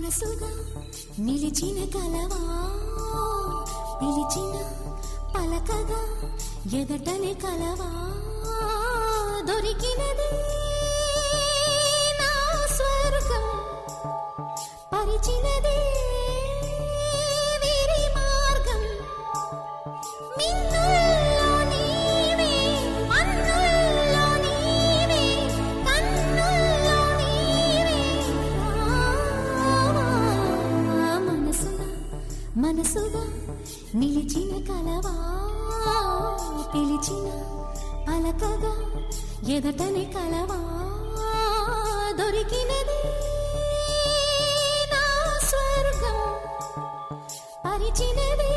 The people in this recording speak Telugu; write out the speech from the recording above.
మనసుగా నిలిచిన కలవా పిలిచిన పలకగా ఎదటనే కలవా దొరికినది నా స్వర్గం పరిచినది వీరి మార్గం మిన్నుల్లో నీవే అన్నుల్లో నీవే కన్నుల్లో నీవే మనసుగా నిలిచిన కలవా పిలిచిన పలకగా ఎదటనే కలవా దొరికినది నా స్వర్గం పరిచినది